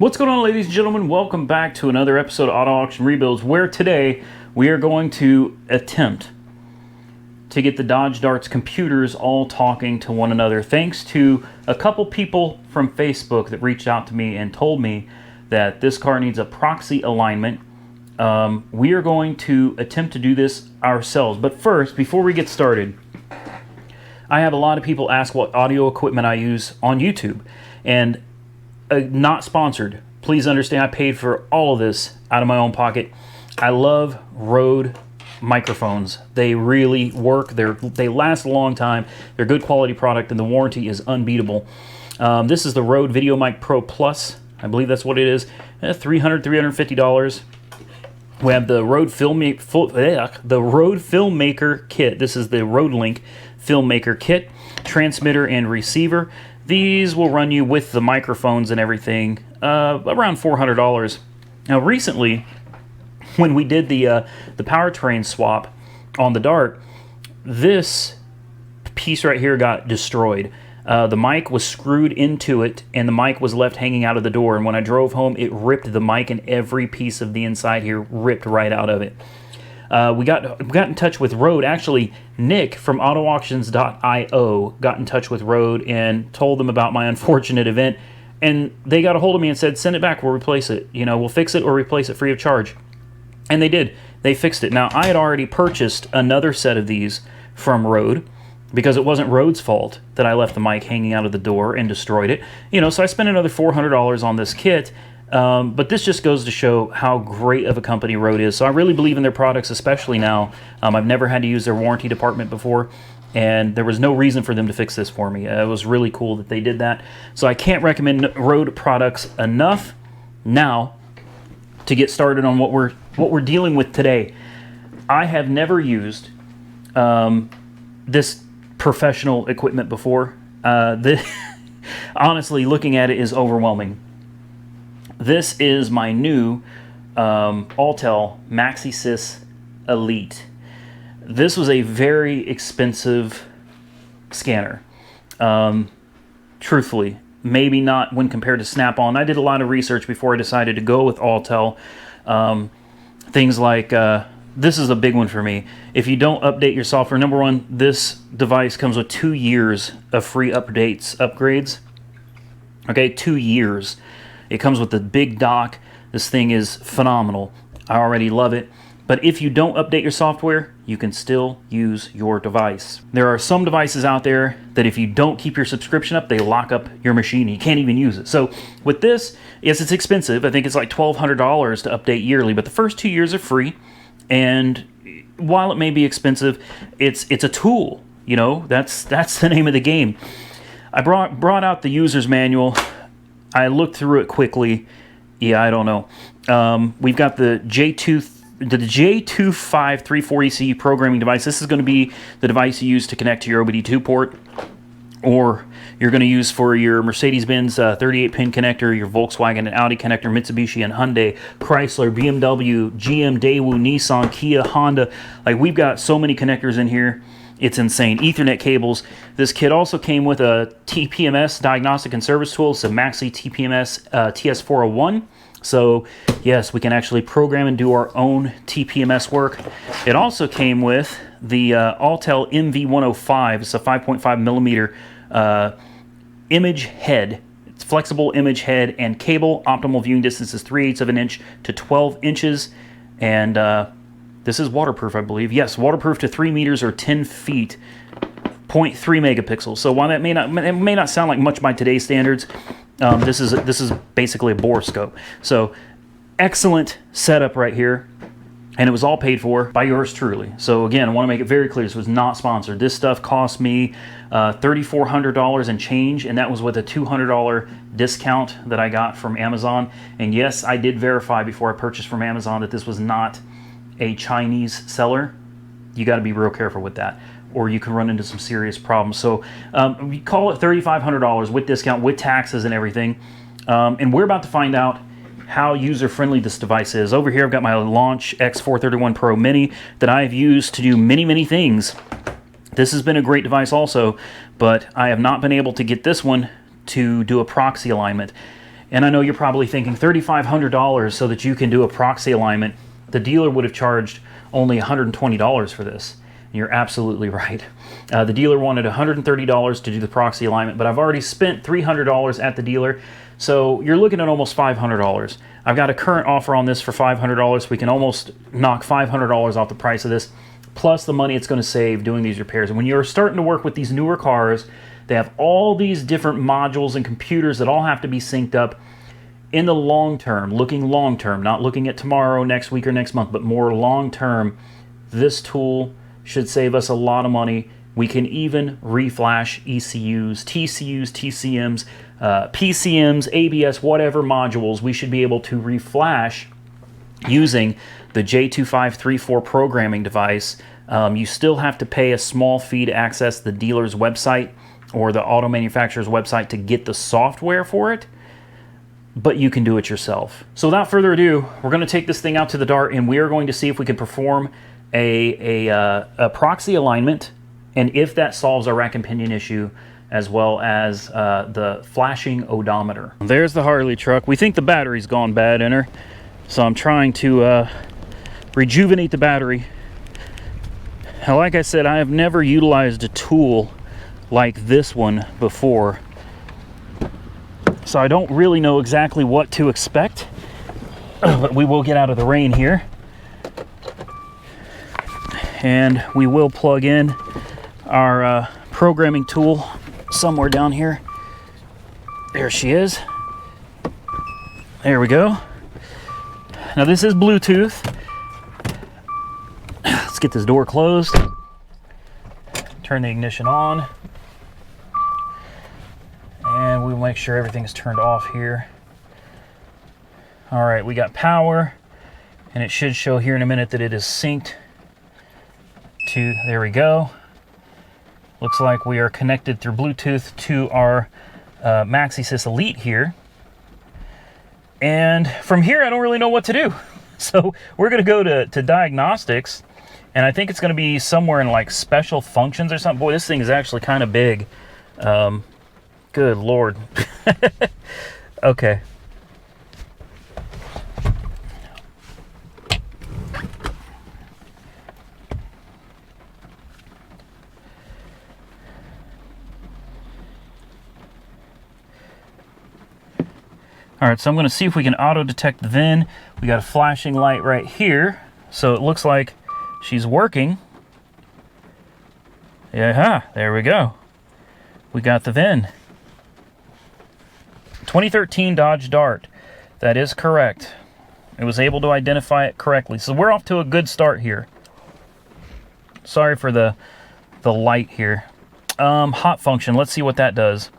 What's going on, ladies and gentlemen? Welcome back to another episode of Auto Auction Rebuilds, where today we are going to attempt to get the Dodge Darts computers all talking to one another, thanks to a couple people from Facebook that reached out to me and told me that this car needs a proxy alignment. We are going to attempt to do this ourselves. But first, before we get started, I have a lot of people ask what audio equipment I use on YouTube, and not sponsored. Please understand, I paid for all of this out of my own pocket. I love Rode microphones. They really work. They last a long time. They're good quality product, and the warranty is unbeatable. This is the Rode VideoMic Pro Plus. I believe that's what it is. $350. We have the Rode Filmmaker kit. This is the Rode Link Filmmaker kit, transmitter and receiver. These will run you with the microphones and everything around $400. Now, recently, when we did the powertrain swap on the Dart, this piece right here got destroyed. The mic was screwed into it, and the mic was left hanging out of the door. And when I drove home, it ripped the mic, and every piece of the inside here ripped right out of it. We got in touch with Rode. Actually, Nick from AutoAuctions.io got in touch with Rode and told them about my unfortunate event, and they got a hold of me and said, "Send it back. We'll replace it. We'll fix it or replace it free of charge." And they did. They fixed it. Now, I had already purchased another set of these from Rode because it wasn't Rode's fault that I left the mic hanging out of the door and destroyed it. So I spent another $400 on this kit. But this just goes to show how great of a company Rode is. So I really believe in their products, especially now. I've never had to use their warranty department before, and there was no reason for them to fix this for me. It was really cool that they did that. So I can't recommend Rode products enough. Now, to get started on what we're dealing with today, I have never used this professional equipment before. Honestly, looking at it is overwhelming. This is my new Autel MaxiSys Elite. This was a very expensive scanner. Truthfully, maybe not when compared to Snap-on. I did a lot of research before I decided to go with Autel. Things like, this is a big one for me. If you don't update your software, number one, this device comes with 2 years of free upgrades. Okay, 2 years. It comes with the big dock. This thing is phenomenal. I already love it. But if you don't update your software, you can still use your device. There are some devices out there that if you don't keep your subscription up, they lock up your machine. You can't even use it. So with this, yes, it's expensive. I think it's like $1,200 to update yearly, but the first 2 years are free. And while it may be expensive, it's a tool. That's the name of the game. I brought out the user's manual. I looked through it quickly. Yeah, I don't know. We've got the J25340C programming device. This is going to be the device you use to connect to your OBD2 port, or you're going to use for your Mercedes-Benz 38-pin connector, your Volkswagen and Audi connector, Mitsubishi and Hyundai, Chrysler, BMW, GM, Daewoo, Nissan, Kia, Honda. Like, we've got so many connectors in here. It's insane. Ethernet cables. This kit also came with a TPMS diagnostic and service tool. It's a Maxi TPMS TS401. So yes, we can actually program and do our own TPMS work. It also came with the Autel MV105. It's a 5.5 millimeter image head. It's flexible image head and cable. Optimal viewing distance is 3/8 of an inch to 12 inches. And this is waterproof, I believe. Yes, waterproof to 3 meters or 10 feet, 0.3 megapixels. So while that may not sound like much by today's standards, this is basically a borescope. So excellent setup right here, and it was all paid for by yours truly. So again, I want to make it very clear, this was not sponsored. This stuff cost me $3,400 and change, and that was with a $200 discount that I got from Amazon. And yes, I did verify before I purchased from Amazon that this was not a Chinese seller. You got to be real careful with that, or you can run into some serious problems. So we call it $3,500 with discount, with taxes and everything. And we're about to find out how user-friendly this device is. Over here I've got my Launch X431 Pro Mini that I've used to do many things. This has been a great device also, but I have not been able to get this one to do a proxy alignment. And I know you're probably thinking $3,500 so that you can do a proxy alignment. The dealer would have charged only $120 for this. And you're absolutely right. The dealer wanted $130 to do the proxy alignment, but I've already spent $300 at the dealer, so you're looking at almost $500. I've got a current offer on this for $500. We can almost knock $500 off the price of this, plus the money it's going to save doing these repairs. And when you're starting to work with these newer cars, they have all these different modules and computers that all have to be synced up. In the long term, looking long term, not looking at tomorrow, next week, or next month, but more long term, this tool should save us a lot of money. We can even reflash ECUs, TCUs, TCMs, PCMs, ABS, whatever modules. We should be able to reflash using the J2534 programming device. You still have to pay a small fee to access the dealer's website or the auto manufacturer's website to get the software for it, but you can do it yourself. So without further ado, we're going to take this thing out to the dart, and we are going to see if we can perform a proxy alignment, and if that solves our rack and pinion issue, as well as the flashing odometer. There's the Harley truck. We think the battery's gone bad in her, so I'm trying to rejuvenate the battery. Now, like I said, I have never utilized a tool like this one before, so I don't really know exactly what to expect, but we will get out of the rain here. And we will plug in our programming tool somewhere down here. There she is. There we go. Now this is Bluetooth. Let's get this door closed. Turn the ignition on. And we'll make sure everything's turned off here. All right, we got power, and it should show here in a minute that it is synced to, there we go. Looks like we are connected through Bluetooth to our MaxiSys Elite here. And from here, I don't really know what to do. So we're gonna go to Diagnostics, and I think it's gonna be somewhere in like special functions or something. Boy, this thing is actually kind of big. Good Lord. Okay. All right, so I'm going to see if we can auto detect the VIN. We got a flashing light right here, so it looks like she's working. Yeah, there we go. We got the VIN. 2013 Dodge Dart. That is correct. It was able to identify it correctly. So we're off to a good start here. Sorry for the light here. Hot function, let's see what that does.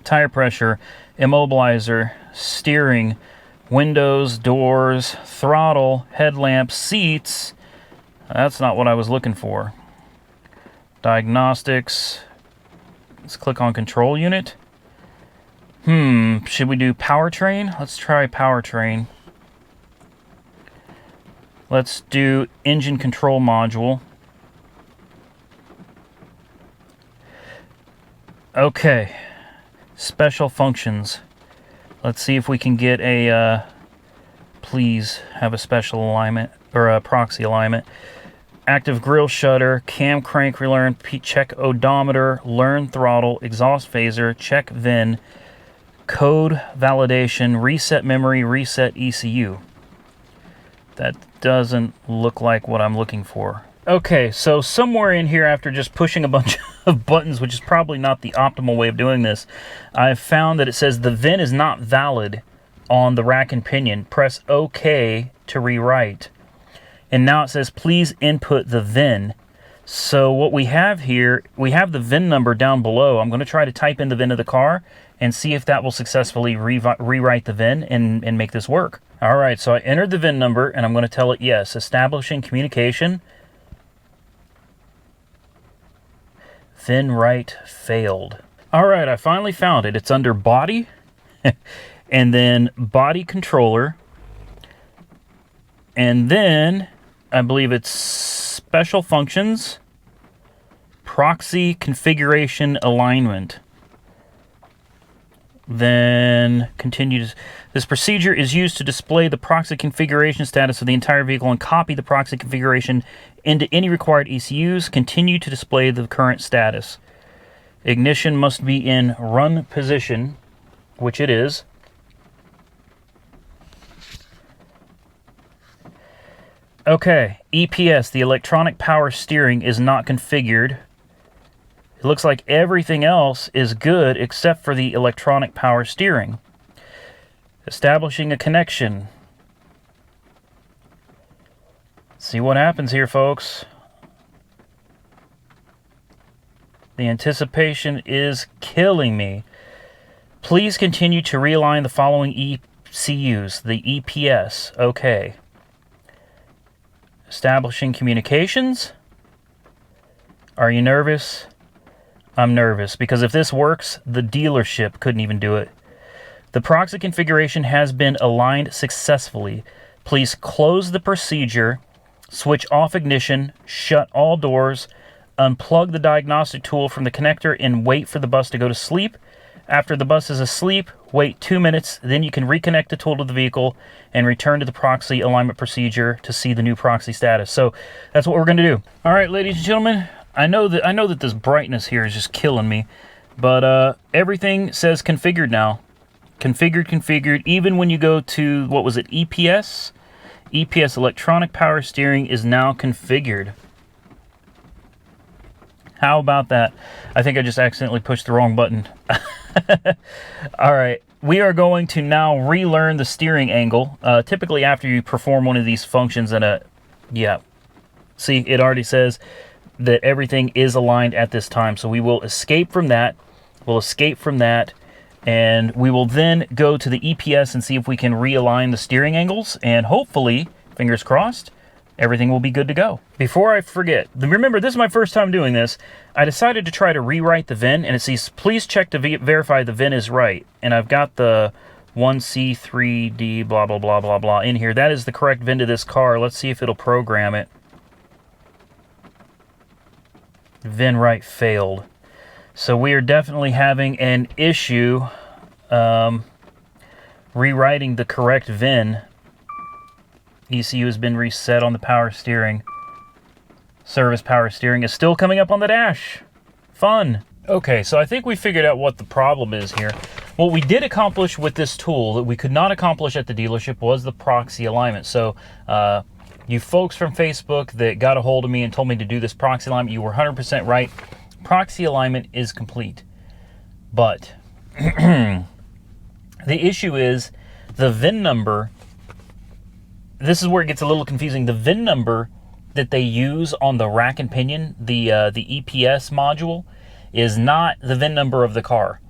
Tire pressure, immobilizer, steering, windows, doors, throttle, headlamp, seats. That's not what I was looking for. Diagnostics. Let's click on control unit. Should we do powertrain? Let's try powertrain. Let's do engine control module. Okay. Special functions. Let's see if we can get a, please have a special alignment, or a proxy alignment. Active grille shutter, cam crank relearn, check odometer, learn throttle, exhaust phaser, check VIN, code validation, reset memory, reset ECU. That doesn't look like what I'm looking for. Okay, so somewhere in here, after just pushing a bunch of buttons, which is probably not the optimal way of doing this, I've found that it says the VIN is not valid on the rack and pinion. Press OK to rewrite. And now it says, please input the VIN. So what we have here, we have the VIN number down below. I'm going to try to type in the VIN of the car and see if that will successfully rewrite the VIN and make this work. All right, so I entered the VIN number, and I'm going to tell it yes. Establishing communication. VIN write failed. All right, I finally found it. It's under body, and then body controller, and then I believe it's special functions, proxy configuration alignment. Then continues. This procedure is used to display the proxy configuration status of the entire vehicle and copy the proxy configuration into any required ECUs. Continue to display the current status. Ignition must be in run position, which it is. Okay, EPS, the electronic power steering, is not configured. It looks like everything else is good except for the electronic power steering. Establishing a connection. See what happens here, folks. The anticipation is killing me. Please continue to realign the following ECUs. The EPS. Okay. Establishing communications. Are you nervous? I'm nervous because if this works, the dealership couldn't even do it. The proxy configuration has been aligned successfully. Please close the procedure, switch off ignition, shut all doors, unplug the diagnostic tool from the connector, and wait for the bus to go to sleep. After the bus is asleep, wait 2 minutes, then you can reconnect the tool to the vehicle and return to the proxy alignment procedure to see the new proxy status. So that's what we're going to do. All right, ladies and gentlemen, I know that this brightness here is just killing me, but everything says configured now. Configured. Even when you go to, what was it, EPS? EPS, electronic power steering, is now configured. How about that? I think I just accidentally pushed the wrong button. All right, we are going to now relearn the steering angle. Typically after you perform one of these functions see, it already says that everything is aligned at this time. So we will escape from that. And we will then go to the EPS and see if we can realign the steering angles. And hopefully, fingers crossed, everything will be good to go. Before I forget, remember, this is my first time doing this. I decided to try to rewrite the VIN, and it says, please check to verify the VIN is right. And I've got the 1C3D blah, blah, blah, blah, blah in here. That is the correct VIN to this car. Let's see if it'll program it. VIN right failed. So we are definitely having an issue rewriting the correct VIN. ECU has been reset on the power steering. Service power steering is still coming up on the dash. Fun. Okay, so I think we figured out what the problem is here. What we did accomplish with this tool that we could not accomplish at the dealership was the proxy alignment. So you folks from Facebook that got a hold of me and told me to do this proxy alignment, you were 100% right. Proxy alignment is complete. But the issue is the VIN number. This is where it gets a little confusing. The VIN number that they use on the rack and pinion, the EPS module, is not the VIN number of the car.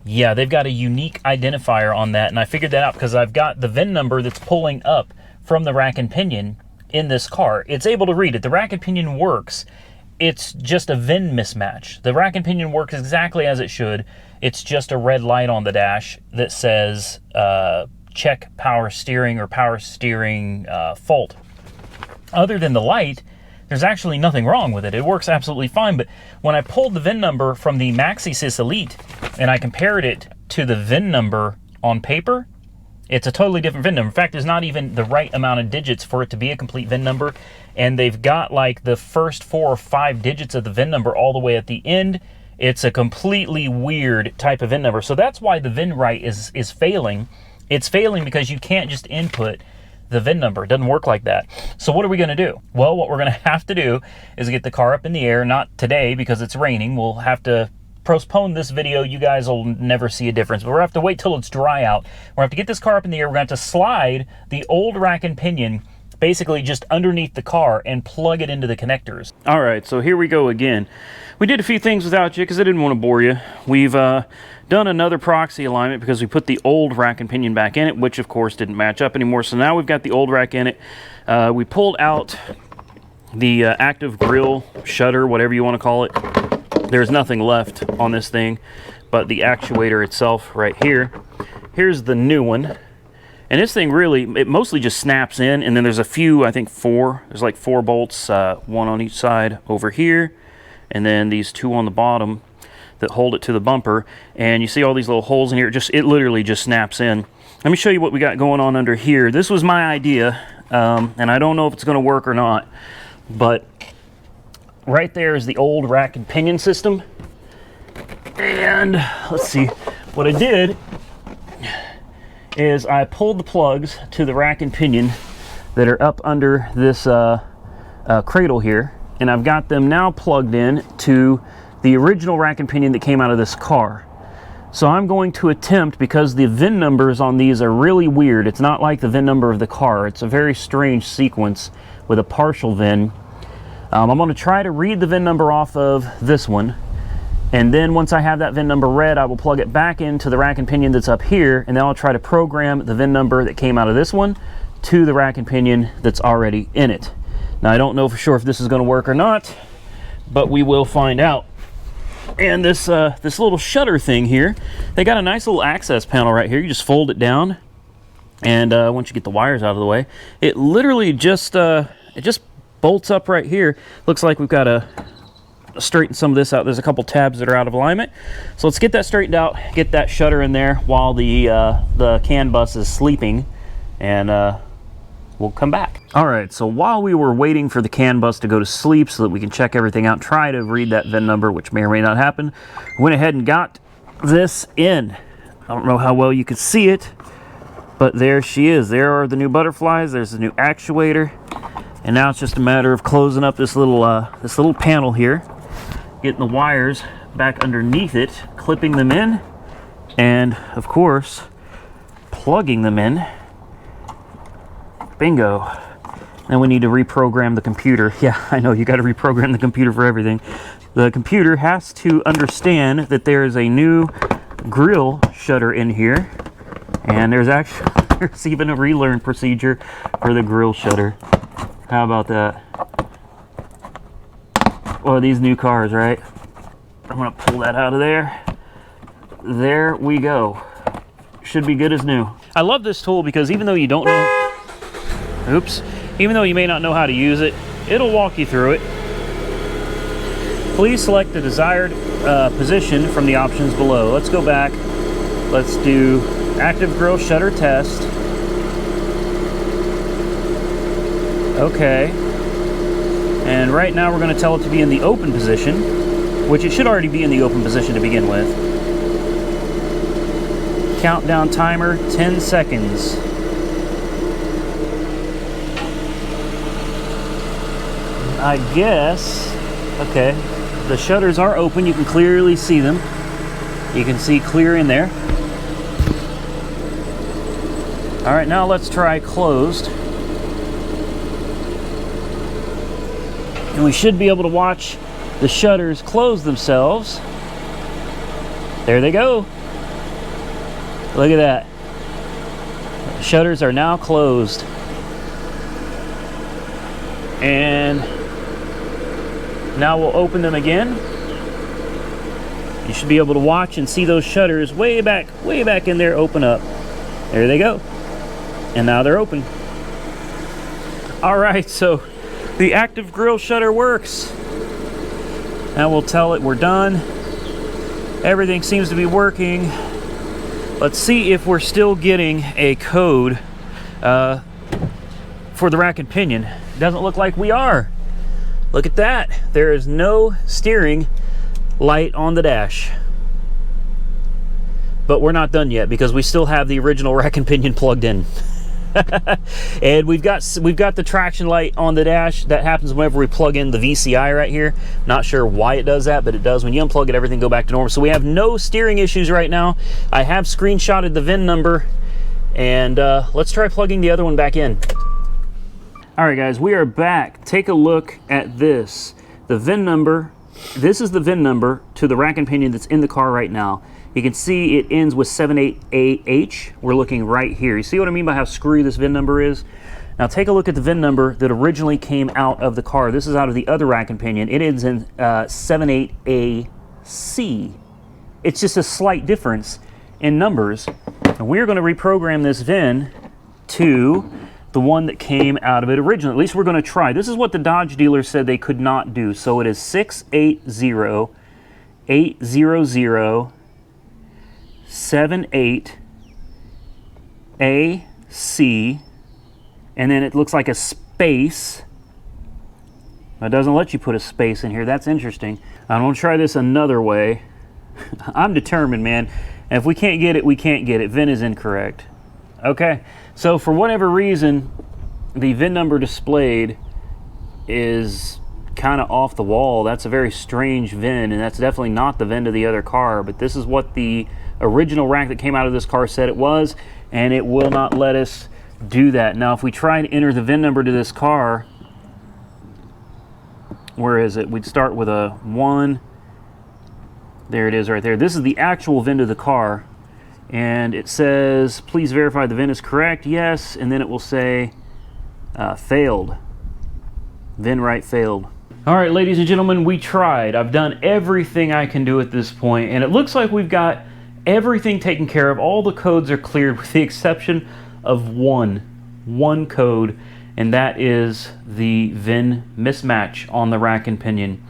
Yeah, they've got a unique identifier on that, and I figured that out because I've got the VIN number that's pulling up from the rack and pinion in this car. It's able to read it. The rack and pinion works. It's just a VIN mismatch. The rack and pinion works exactly as it should. It's just a red light on the dash that says check power steering or power steering fault. Other than the light, there's actually nothing wrong with it. It works absolutely fine. But when I pulled the VIN number from the MaxiSys Elite and I compared it to the VIN number on paper, it's a totally different VIN number. In fact, there's not even the right amount of digits for it to be a complete VIN number. And they've got like the first 4 or 5 digits of the VIN number all the way at the end. It's a completely weird type of VIN number. So that's why the VIN write is failing. It's failing because you can't just input the VIN number. It doesn't work like that. So what are we going to do? Well, what we're going to have to do is get the car up in the air. Not today because it's raining. We'll have to postpone this video. You guys will never see a difference, but we'll have to wait till it's dry out. We'll have to get this car up in the air. We're going to have to slide the old rack and pinion basically just underneath the car and plug it into the connectors. All right, so here we go again. We did a few things without you because I didn't want to bore you. We've done another proxy alignment because we put the old rack and pinion back in it, which of course didn't match up anymore. So now we've got the old rack in it. We pulled out the active grille shutter, whatever you want to call it. There's nothing left on this thing but the actuator itself right here. Here's the new one. And this thing really, it mostly just snaps in, and then there's a few, I think 4. There's like 4 bolts, one on each side over here, and then these 2 on the bottom. that hold it to the bumper. And you see all these little holes in here. It literally just snaps in. Let me show you what we got going on under here. This was my idea, and I don't know if it's going to work or not, but right there is the old rack and pinion system. And let's see, what I did is I pulled the plugs to the rack and pinion that are up under this cradle here, and I've got them now plugged in to the original rack and pinion that came out of this car. So I'm going to attempt, because the VIN numbers on these are really weird, it's not like the VIN number of the car, it's a very strange sequence with a partial VIN. I'm going to try to read the VIN number off of this one, and then once I have that VIN number read, I will plug it back into the rack and pinion that's up here, and then I'll try to program the VIN number that came out of this one to the rack and pinion that's already in it. Now, I don't know for sure if this is going to work or not, but we will find out. And this little shutter thing here, they got a nice little access panel right here. You just fold it down, and once you get the wires out of the way, it literally just bolts up right here. Looks like we've got to straighten some of this out. There's a couple tabs that are out of alignment, so let's get that straightened out, get that shutter in there while the CAN bus is sleeping, and we'll come back. All right, so while we were waiting for the CAN bus to go to sleep so that we can check everything out, try to read that VIN number, which may or may not happen, went ahead and got this in. I don't know how well you can see it, but there she is. There are the new butterflies, there's the new actuator, and now it's just a matter of closing up this little panel here, getting the wires back underneath it, clipping them in, and of course, plugging them in. Bingo. Then we need to reprogram the computer. Yeah, I know, you got to reprogram the computer for everything. The computer has to understand that there is a new grille shutter in here, and there's even a relearn procedure for the grille shutter. How about that? Well, these new cars, right? I'm gonna pull that out of there. There we go. Should be good as new. I love this tool because even though you don't know, even though you may not know how to use it, it'll walk you through it. Please select the desired position from the options below. Let's go back. Let's do active grille shutter test. Okay. And right now we're going to tell it to be in the open position, which it should already be in the open position to begin with. Countdown timer, 10 seconds. I guess, okay, the shutters are open. You can clearly see them. You can see clear in there. All right, now let's try closed. And we should be able to watch the shutters close themselves. There they go. Look at that. The shutters are now closed. And now we'll open them again. You should be able to watch and see those shutters way back in there open up. There they go. And now they're open. All right, so the active grille shutter works. Now we'll tell it we're done. Everything seems to be working. Let's see if we're still getting a code for the rack and pinion. Doesn't look like we are. Look at that. There is no steering light on the dash. But we're not done yet because we still have the original rack and pinion plugged in. And we've got the traction light on the dash. That happens whenever we plug in the VCI right here. Not sure why it does that, but it does. When you unplug it, everything go back to normal. So we have no steering issues right now. I have screenshotted the VIN number, and let's try plugging the other one back in. All right, guys, we are back. Take a look at this. The VIN number. This is the VIN number to the rack and pinion that's in the car right now. You can see it ends with 78AH. We're looking right here. You see what I mean by how screwy this VIN number is? Now take a look at the VIN number that originally came out of the car. This is out of the other rack and pinion. It ends in 78AC. It's just a slight difference in numbers. And we're going to reprogram this VIN to the one that came out of it originally. At least we're going to try. This is what the Dodge dealer said they could not do. So it is 680 80078AC, and then it looks like a space. It doesn't let you put a space in here. That's interesting. I'm going to try this another way. I'm determined, man. And if we can't get it, we can't get it. VIN is incorrect. Okay, so for whatever reason, the VIN number displayed is kind of off the wall. That's a very strange VIN, and that's definitely not the VIN to the other car, but this is what the original rack that came out of this car said it was, and it will not let us do that. Now, if we try and enter the VIN number to this car, where is it? We'd start with a 1. There it is right there. This is the actual VIN to the car, and it says, please verify the VIN is correct. Yes, and then it will say failed. VIN right failed. All right, ladies and gentlemen, we tried. I've done everything I can do at this point, and it looks like we've got everything taken care of. All the codes are cleared with the exception of one code, and that is the VIN mismatch on the rack and pinion.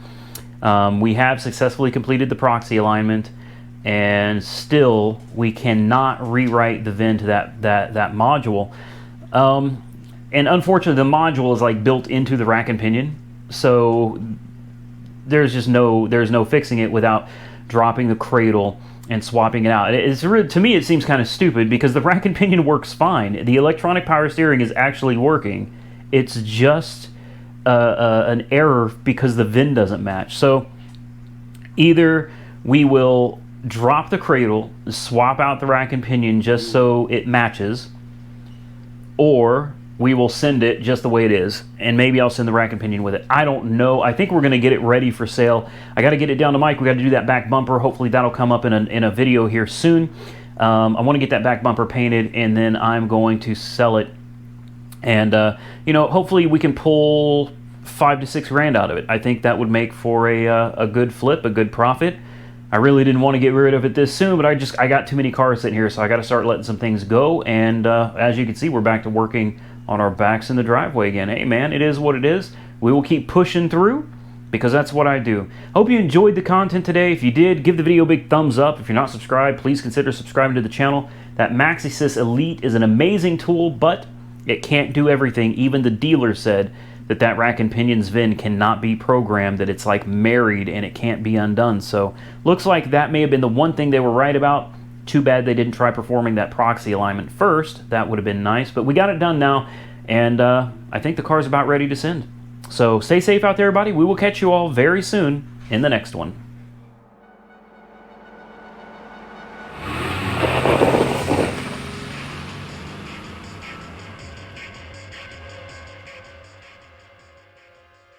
We have successfully completed the proxy alignment, and still we cannot rewrite the VIN to that module. And unfortunately, the module is like built into the rack and pinion, so there's no fixing it without dropping the cradle and swapping it out. To me, it seems kind of stupid because the rack and pinion works fine. The electronic power steering is actually working. It's just an error because the VIN doesn't match. So either we will drop the cradle, swap out the rack and pinion just so it matches, or we will send it just the way it is, and maybe I'll send the rack and pinion with it. I don't know. I think we're going to get it ready for sale. I got to get it down to Mike. We got to do that back bumper. Hopefully that'll come up in a video here soon. I want to get that back bumper painted, and then I'm going to sell it. And you know, hopefully we can pull $5 to $6 grand out of it. I think that would make for a good flip, a good profit. I really didn't want to get rid of it this soon, but I got too many cars sitting here, so I got to start letting some things go. And as you can see, we're back to working on our backs in the driveway again. Hey man, it is what it is. We will keep pushing through because that's what I do. Hope you enjoyed the content today. If you did, give the video a big thumbs up. If you're not subscribed, please consider subscribing to the channel. That MaxiSys Elite is an amazing tool, but it can't do everything. Even the dealer said that rack and pinion's VIN cannot be programmed, that it's like married and it can't be undone. So looks like that may have been the one thing they were right about. Too bad they didn't try performing that proxy alignment first. That would have been nice, but we got it done now, and I think the car's about ready to send. So stay safe out there, everybody. We will catch you all very soon in the next one.